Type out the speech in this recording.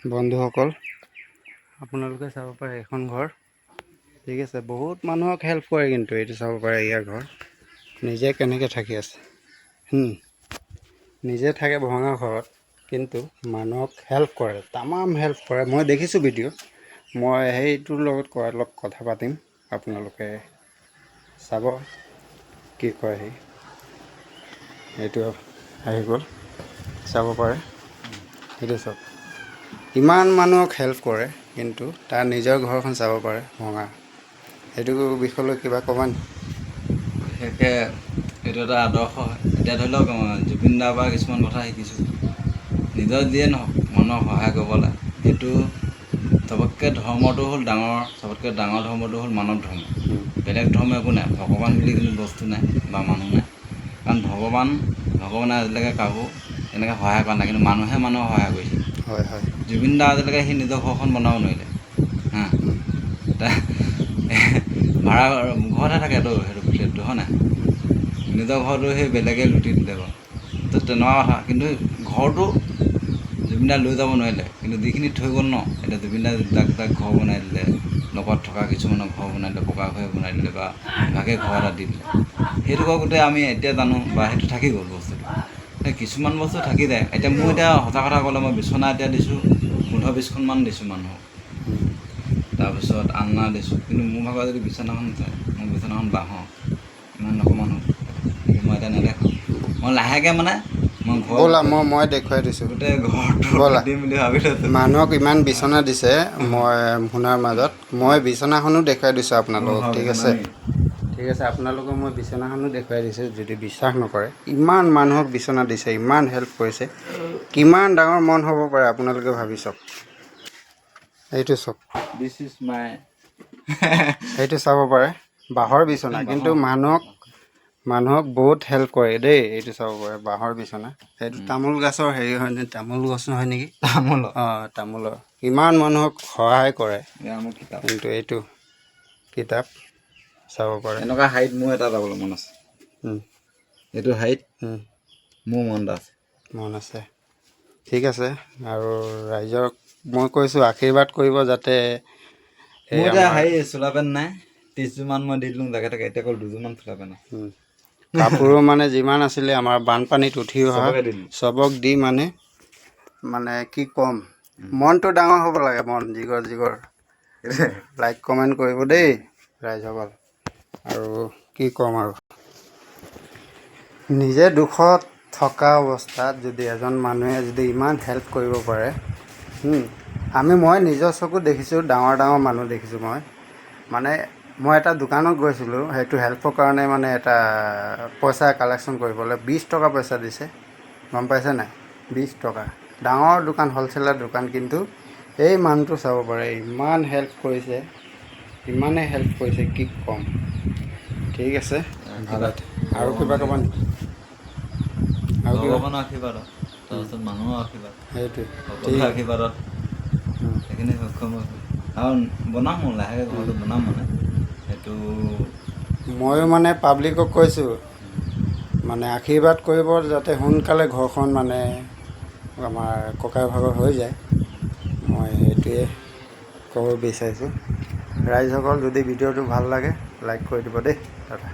বন্ধুসকল, আপোনালোকে চাব পাৰে এখন ঘৰ। ঠিক আছে, বহুত মানুহক হেল্প কৰে, কিন্তু এইটো চাব পাৰে ইয়াৰ ঘৰ নিজে কেনেকৈ থাকি আছে। নিজে থাকে ভঙা ঘৰত, কিন্তু মানুহক হেল্প কৰে, তামাম হেল্প কৰে। মই দেখিছোঁ ভিডিঅ'। মই সেইটোৰ লগত অলপ কথা পাতিম, আপোনালোকে চাব কি কয়। এইটো আহি গ'ল, চাব পাৰে। সেইটো চাওক, ইমান মানুহক হেল্প কৰে, কিন্তু তাৰ নিজৰ ঘৰখন চাব পাৰে ভঙা। সেইটো বিষয়লৈ কিবা ক'বা নি? বিশেষকৈ এইটো এটা আদৰ্শ হয়। এতিয়া ধৰি লওক জুবিন দাৰ পৰা কিছুমান কথা শিকিছোঁ। নিজৰ যিয়ে নহওক মানুহক সহায় কৰিব লাগে। সেইটো চবতকৈ ধৰ্মটো হ'ল চবতকৈ ডাঙৰ ধৰ্মটো হ'ল মানৱ ধৰ্ম। বেলেগ ধৰ্ম একো নাই, ভগৱান বুলি কোনো বস্তু নাই বা মানুহ নাই। কাৰণ ভগৱানে আজিলৈকে কাকো এনেকৈ সহায় কৰা নাই, কিন্তু মানুহে মানুহক সহায় কৰিছে। হয় হয়। জুবিন দা আজিলৈকে সি নিজৰ ঘৰখন বনাব নোৱাৰিলে। ভাড়া ঘৰতহে থাকেতো, সেইটো ফ্লেটটো হয় নাই? নিজৰ ঘৰটো সেই বেলেগে লুটি দিলে বাৰু, তো তেনেকুৱা কথা। কিন্তু ঘৰটো জুবিন দাই লৈ যাব নোৱাৰিলে, কিন্তু যিখিনি থৈ গ'ল ন, এতিয়া জুবিন দাই যাক ঘৰ বনাই দিলে, লগত থকা কিছুমানৰ ঘৰ বনাই দিলে, পকা ঘৰ বনাই দিলে, বা ইভাগে ঘৰ এটা দি দিলে। সেইটো ঘৰ গোটেই আমি এতিয়া জানো, বা সেইটো থাকি গ'ল বস্তুটো। কিছুমান বস্তু থাকি যায়। এতিয়া মোৰ সঁচা কথা ক'লে, মই বিচনা এতিয়া দিছোঁ 15-20খনমান দিছোঁ মানুহক। তাৰপিছত আলনা দিছোঁ, কিন্তু মোৰ ভাগৰ যদি বিচনাখন চায়, মোৰ বিচনাখন বাঁহৰ, ইমান অকণমান হ'ল। কিন্তু মই এতিয়া নেদেখাওঁ। মই লাহেকৈ মই ঘৰ ব'লা, মই দেখুৱাই দিছোঁ। গোটেই ঘৰটো ব'লা, দিম বুলি ভাবি থৈছোঁ। মানুহক ইমান বিচনা দিছে মই শুনাৰ মাজত, মই বিচনাখনো দেখুৱাই দিছোঁ আপোনালোকক। ঠিক আছে, ঠিক আছে, আপোনালোকক মই বিচনাখনো দেখুৱাই দিছোঁ। যদি বিশ্বাস নকৰে, ইমান মানুহক বিচনা দিছে, ইমান হেল্প কৰিছে, কিমান ডাঙৰ মন হ'ব পাৰে আপোনালোকে ভাবি চাওক। এইটো চাওক, দিছ ইজ মাই সেইটো চাব পাৰে, বাঁহৰ বিচনা, কিন্তু মানুহক বহুত হেল্প কৰে দেই। এইটো চাব পাৰে, বাঁহৰ বিচনা। সেইটো তামোল গছৰ হেৰি হয় নে, তামোল গছ নহয় নেকি? অঁ, তামোলৰ। কিমান মানুহক সহায় কৰে, কিন্তু এইটো কিতাপ চাব পাৰে। এনেকুৱা হাইট মোৰ এটা যাবলৈ মন আছে। এইটো হাইট মোৰ মন আছে। ঠিক আছে, আৰু ৰাইজক মই কৈছোঁ আশীৰ্বাদ কৰিব, যাতে মোৰ এতিয়া চোলা পেণ্ট নাই, 30যোৰমান মই দি দিলোঁ জাকে তাকে, এতিয়া অকল 2যোৰমান চোলা পেণ্ট আছে। কাপোৰো যিমান আছিলে আমাৰ বানপানীত উঠি অহা চবক দি কি ক'ম, মনটো ডাঙৰ হ'ব লাগে, মন জিগৰ। লাইক কমেণ্ট কৰিব দেই ৰাইজসকল। আৰু কি ক'ম আৰু, নিজে দুখত থকা অৱস্থাত যদি এজন মানুহে যদি ইমান হেল্প কৰিব পাৰে। মই নিজৰ চকুত দেখিছোঁ, ডাঙৰ মানুহ দেখিছোঁ। মই এটা দোকানত গৈছিলোঁ, সেইটো হেল্পৰ কাৰণে এটা পইচা কালেকশ্যন কৰিবলৈ 20 টকা পইচা দিছে, গম পাইছে নাই? 20 টকা, ডাঙৰ দোকান, হ'লচেলাৰ দোকান, কিন্তু এই মানুহটো চাব পাৰে, ইমান হেল্প কৰিছে, ইমানেই হেল্প কৰিছে কি ক'ম। ঠিক আছে, ভালে। আৰু কিবা ক'বা নেকি? আৰু কিবা? ভগৱানৰ আশীৰ্বাদ, তাৰপিছত মানুহৰ আশীৰ্বাদ, সেইটোৱে, সকলোৰে আশীৰ্বাদত সেইখিনি সক্ষম হৈছোঁ। আৰু বনাম, লাহেকৈ ঘৰটো বনাম। সেইটো ময়ো পাব্লিকক কৈছোঁ, আশীৰ্বাদ কৰিব, যাতে সোনকালে ঘৰখন আমাৰ ককাই ভাগৰ হৈ যায়। মই সেইটোৱে ক'ব বিচাৰিছোঁ। ৰাইজসকল, যদি ভিডিঅ'টো ভাল লাগে, লাইক কৰি দিব দেই দাদা।